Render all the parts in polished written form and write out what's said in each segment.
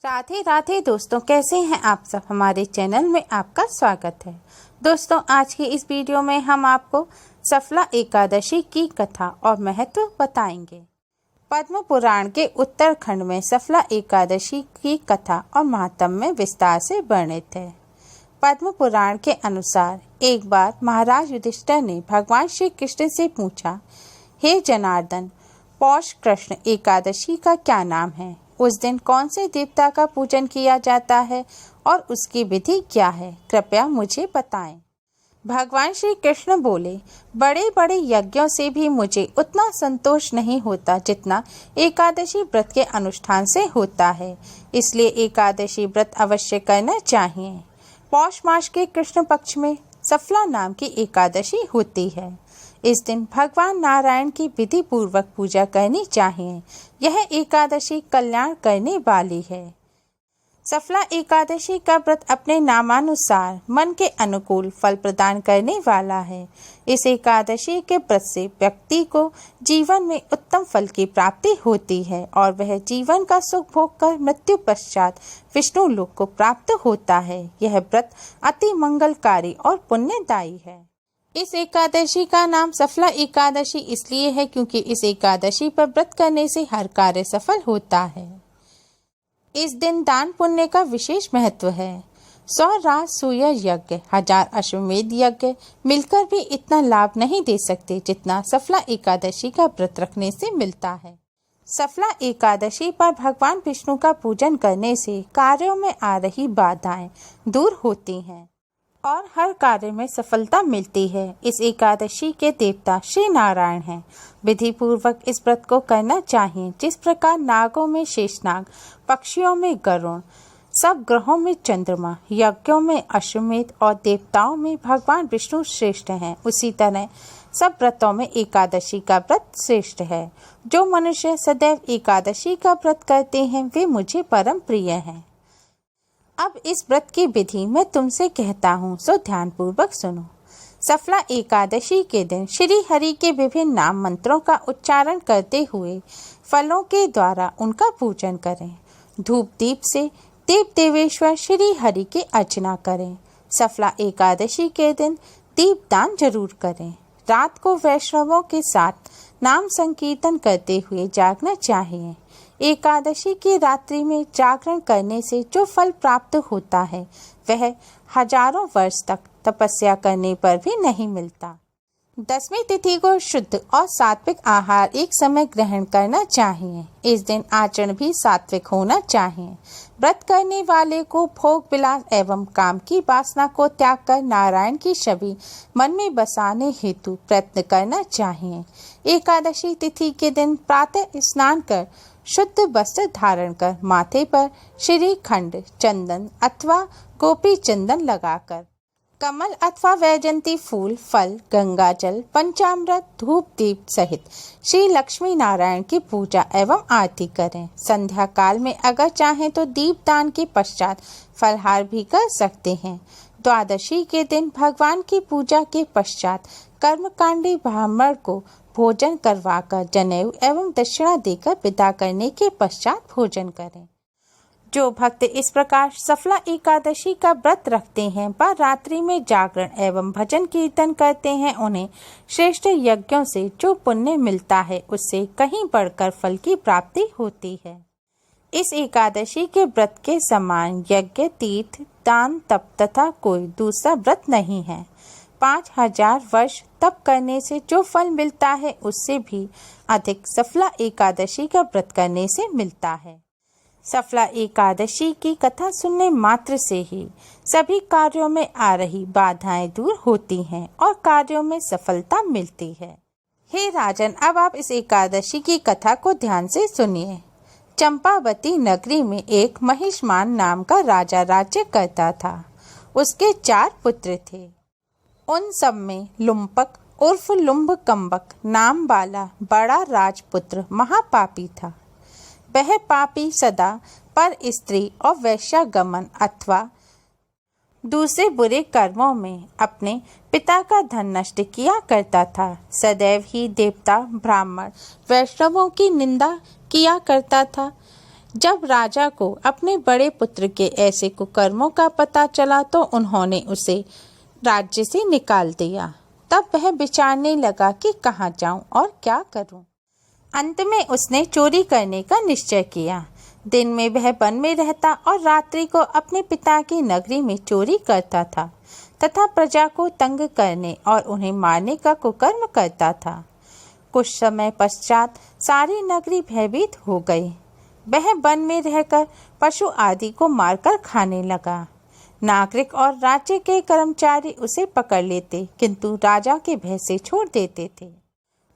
राधे राधे दोस्तों, कैसे हैं आप सब। हमारे चैनल में आपका स्वागत है। दोस्तों, आज की इस वीडियो में हम आपको सफला एकादशी की कथा और महत्व बताएंगे। पद्म पुराण के उत्तरखंड में सफला एकादशी की कथा और महात्म्य विस्तार से वर्णित है। पद्म पुराण के अनुसार एक बार महाराज युधिष्ठिर ने भगवान श्री कृष्ण से पूछा, हे जनार्दन, पौष कृष्ण एकादशी का क्या नाम है? उस दिन कौन से देवता का पूजन किया जाता है और उसकी विधि क्या है? कृपया मुझे बताएं। भगवान श्री कृष्ण बोले, बड़े बड़े यज्ञों से भी मुझे उतना संतोष नहीं होता जितना एकादशी व्रत के अनुष्ठान से होता है। इसलिए एकादशी व्रत अवश्य करना चाहिए। पौष मास के कृष्ण पक्ष में सफला नाम की एकादशी होती है। इस दिन भगवान नारायण की विधि पूर्वक पूजा करनी चाहिए। यह एकादशी कल्याण करने वाली है। सफला एकादशी का व्रत अपने नामानुसार मन के अनुकूल फल प्रदान करने वाला है। इस एकादशी के व्रत से व्यक्ति को जीवन में उत्तम फल की प्राप्ति होती है और वह जीवन का सुख भोग कर मृत्यु पश्चात विष्णु लोक को प्राप्त होता है। यह व्रत अति मंगलकारी और पुण्यदायी है। इस एकादशी का नाम सफला एकादशी इसलिए है क्योंकि इस एकादशी पर व्रत करने से हर कार्य सफल होता है। इस दिन दान पुण्य का विशेष महत्व है। 100 राजसूय यज्ञ, 1000 अश्वमेध यज्ञ मिलकर भी इतना लाभ नहीं दे सकते जितना सफला एकादशी का व्रत रखने से मिलता है। सफला एकादशी पर भगवान विष्णु का पूजन करने से कार्यों में आ रही बाधाएं दूर होती हैं और हर कार्य में सफलता मिलती है। इस एकादशी के देवता श्री नारायण हैं। विधि पूर्वक इस व्रत को करना चाहिए। जिस प्रकार नागों में शेषनाग, पक्षियों में गरुड़, सब ग्रहों में चंद्रमा, यज्ञों में अश्वमेध और देवताओं में भगवान विष्णु श्रेष्ठ हैं, उसी तरह सब व्रतों में एकादशी का व्रत श्रेष्ठ है। जो मनुष्य सदैव एकादशी का व्रत करते हैं वे मुझे परम प्रिय हैं। अब इस व्रत की विधि मैं तुमसे कहता हूँ, सो ध्यान पूर्वक सुनो। सफला एकादशी के दिन श्री हरि के विभिन्न नाम मंत्रों का उच्चारण करते हुए फलों के द्वारा उनका पूजन करें। धूप दीप से देव देवेश्वर श्री हरि की अर्चना करें। सफला एकादशी के दिन दीप दान जरूर करें। रात को वैष्णवों के साथ नाम संकीर्तन करते हुए जागना चाहिए। एकादशी की रात्रि में जागरण करने से जो फल प्राप्त होता है वह हजारों वर्ष तक तपस्या करने पर भी नहीं मिलता। 10वीं तिथि को शुद्ध और सात्विक आहार एक समय ग्रहण करना चाहिए। इस दिन आचरण भी सात्विक होना चाहिए। व्रत करने वाले को भोग विलास एवं काम की वासना को त्याग कर नारायण की छवि मन में बसाने हेतु प्रयत्न करना चाहिए। एकादशी तिथि के दिन प्रातः स्नान कर शुद्ध वस्त्र धारण कर माथे पर श्रीखंड, चंदन अथवा गोपी चंदन लगाकर कमल अथवा वैजंती फूल, फल, गंगा जल, पंचामृत, धूप दीप सहित श्री लक्ष्मी नारायण की पूजा एवं आरती करें। संध्या काल में अगर चाहें तो दीप दान के पश्चात फलहार भी कर सकते हैं। द्वादशी के दिन भगवान की पूजा के पश्चात कर्मकांडी ब्राह्मण को भोजन करवाकर जनेऊ एवं दक्षिणा देकर विदा करने के पश्चात भोजन करें। जो भक्त इस प्रकार सफला एकादशी का व्रत रखते हैं वह रात्रि में जागरण एवं भजन कीर्तन करते हैं। उन्हें श्रेष्ठ यज्ञों से जो पुण्य मिलता है उससे कहीं बढ़कर फल की प्राप्ति होती है। इस एकादशी के व्रत के समान यज्ञ, तीर्थ, दान, तप तथा कोई दूसरा व्रत नहीं है। 5000 वर्ष तप करने से जो फल मिलता है उससे भी अधिक सफला एकादशी का व्रत करने से मिलता है। सफला एकादशी की कथा सुनने मात्र से ही सभी कार्यों में आ रही बाधाएं दूर होती हैं और कार्यों में सफलता मिलती है। हे राजन, अब आप इस एकादशी की कथा को ध्यान से सुनिए। चंपावती नगरी में एक महिष्मान नाम का राजा राज्य करता था। उसके 4 पुत्र थे। उन सब में लुम्पक उर्फ लुम्भ कंबक नाम वाला बड़ा राजपुत्र महापापी था। वह पापी सदा पर स्त्री और वैश्यागमन अथवा दूसरे बुरे कर्मों में अपने पिता का धन नष्ट किया करता था। सदैव ही देवता, ब्राह्मण, वैष्णवों की निंदा किया करता था। जब राजा को अपने बड़े पुत्र के ऐसे कुकर्मों का पता चला तो उन्होंने उसे राज्य से निकाल दिया। तब वह विचारने लगा कि कहाँ जाऊं और क्या करूं। अंत में उसने चोरी करने का निश्चय किया। दिन में वह वन में रहता और रात्रि को अपने पिता की नगरी में चोरी करता था तथा प्रजा को तंग करने और उन्हें मारने का कुकर्म करता था। कुछ समय पश्चात सारी नगरी भयभीत हो गई। वह वन में रहकर पशु आदि को मारकर खाने लगा। नागरिक और राज्य के कर्मचारी उसे पकड़ लेते किंतु राजा के भय से छोड़ देते थे।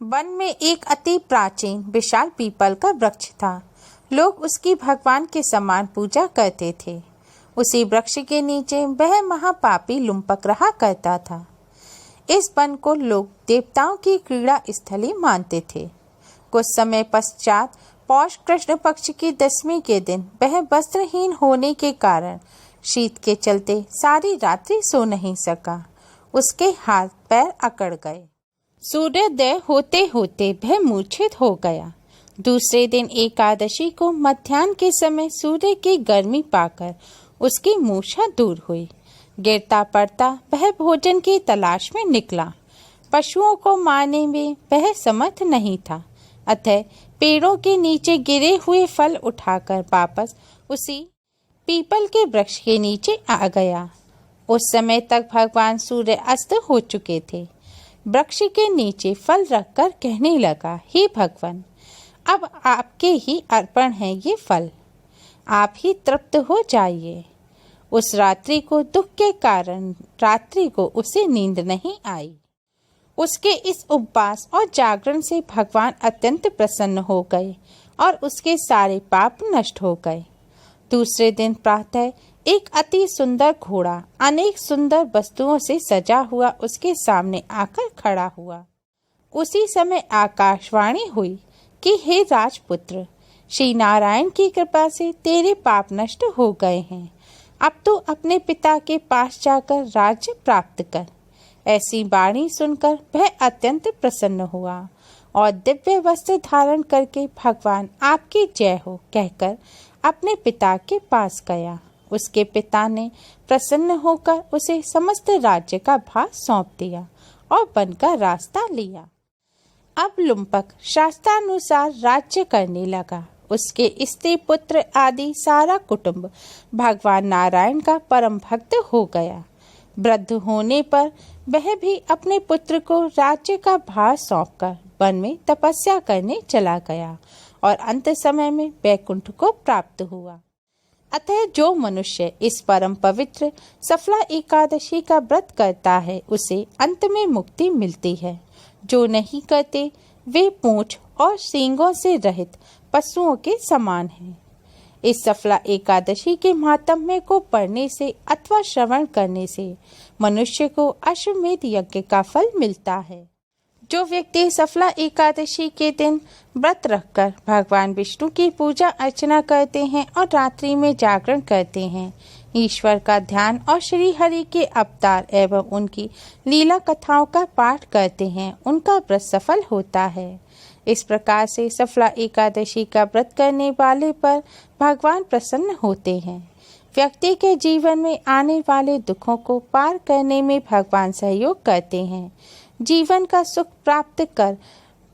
वन में एक अति प्राचीन विशाल पीपल का वृक्ष था। लोग उसकी भगवान के समान पूजा करते थे। उसी वृक्ष के नीचे वह महापापी लुम्पक रहा करता था। इस वन को लोग देवताओं की क्रीड़ा स्थली मानते थे। कुछ समय पश्चात पौष कृष्ण पक्ष की 10वीं के दिन वह वस्त्रहीन होने के कारण शीत के चलते सारी रात्रि सो नहीं सका। उसके हाथ पैर अकड़ गए। सूर्योदय होते होते वह मूर्छित हो गया। दूसरे दिन एकादशी को मध्याह्न के समय सूर्य की गर्मी पाकर उसकी मूर्छा दूर हुई। गिरता पड़ता वह भोजन की तलाश में निकला। पशुओं को मारने में वह समर्थ नहीं था, अतः पेड़ों के नीचे गिरे हुए फल उठाकर वापस उसी पीपल के वृक्ष के नीचे आ गया। उस समय तक भगवान सूर्य अस्त हो चुके थे। वृक्ष के नीचे फल रखकर कहने लगा, हे भगवान, अब आपके ही अर्पण है ये फल, आप ही तृप्त हो जाइए। उस रात्रि को दुख के कारण रात्रि को उसे नींद नहीं आई। उसके इस उपवास और जागरण से भगवान अत्यंत प्रसन्न हो गए और उसके सारे पाप नष्ट हो गए। दूसरे दिन प्रातः एक अति सुंदर घोड़ा अनेक सुंदर वस्तुओं से सजा हुआ उसके सामने आकर खड़ा हुआ। उसी समय आकाशवाणी हुई कि हे राजपुत्र, श्री नारायण की कृपा से तेरे पाप नष्ट हो गए हैं। अब तू अपने पिता के पास जाकर राज्य प्राप्त कर। ऐसी वाणी सुनकर वह अत्यंत प्रसन्न हुआ और दिव्य वस्त्र धारण करके भगवान आपकी जय हो कहकर अपने पिता के पास गया। उसके पिता ने प्रसन्न होकर उसे समस्त राज्य का भार सौंप दिया और वन का रास्ता लिया। अब लुम्पक शास्त्रानुसार राज्य करने लगा। उसके स्त्री पुत्र आदि सारा कुटुंब भगवान नारायण का परम भक्त हो गया। वृद्ध होने पर वह भी अपने पुत्र को राज्य का भार सौंपकर वन में तपस्या करने चला गया और अंत समय में वैकुंठ को प्राप्त हुआ। अतः जो मनुष्य इस परम पवित्र सफला एकादशी का व्रत करता है उसे अंत में मुक्ति मिलती है। जो नहीं करते वे पूंछ और सींगों से रहित पशुओं के समान हैं। इस सफला एकादशी के महात्म्य को पढ़ने से अथवा श्रवण करने से मनुष्य को अश्वमेध यज्ञ का फल मिलता है। जो व्यक्ति सफला एकादशी के दिन व्रत रखकर भगवान विष्णु की पूजा अर्चना करते हैं और रात्रि में जागरण करते हैं, ईश्वर का ध्यान और श्री हरि के अवतार एवं उनकी लीला कथाओं का पाठ करते हैं, उनका व्रत सफल होता है। इस प्रकार से सफला एकादशी का व्रत करने वाले पर भगवान प्रसन्न होते हैं। व्यक्ति के जीवन में आने वाले दुखों को पार करने में भगवान सहयोग करते हैं। जीवन का सुख प्राप्त कर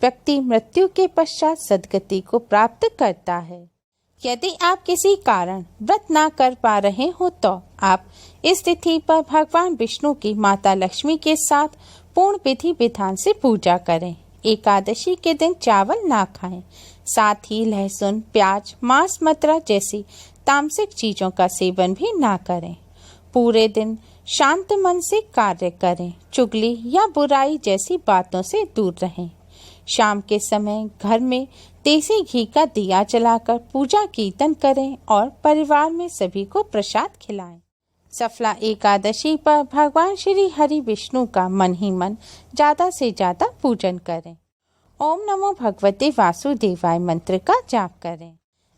व्यक्ति मृत्यु के पश्चात सद्गति को प्राप्त करता है। यदि आप किसी कारण व्रत ना कर पा रहे हो तो आप इस तिथि पर भगवान विष्णु की माता लक्ष्मी के साथ पूर्ण विधि विधान से पूजा करें। एकादशी के दिन चावल ना खाएं, साथ ही लहसुन, प्याज, मांस, मदिरा जैसी तामसिक चीजों का सेवन भी ना करें। पूरे दिन शांत मन से कार्य करें। चुगली या बुराई जैसी बातों से दूर रहें। शाम के समय घर में देसी घी का दिया जलाकर पूजा कीर्तन करें और परिवार में सभी को प्रसाद खिलाएं। सफला एकादशी पर भगवान श्री हरि विष्णु का मन ही मन ज्यादा से ज्यादा पूजन करें। ओम नमो भगवते वासुदेवाय मंत्र का जाप करें।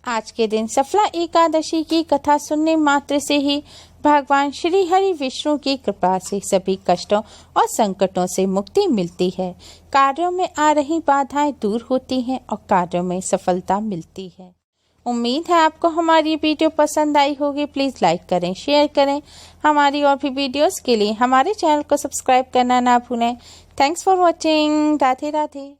आज के दिन सफला एकादशी की कथा सुनने मात्र से ही भगवान श्री हरि विष्णु की कृपा से सभी कष्टों और संकटों से मुक्ति मिलती है। कार्यों में आ रही बाधाएं दूर होती हैं और कार्यों में सफलता मिलती है। उम्मीद है आपको हमारी वीडियो पसंद आई होगी। प्लीज़ लाइक करें, शेयर करें। हमारी और भी वीडियोस के लिए हमारे चैनल को सब्सक्राइब करना ना भूलें। Thanks for watching. Radhe Radhe.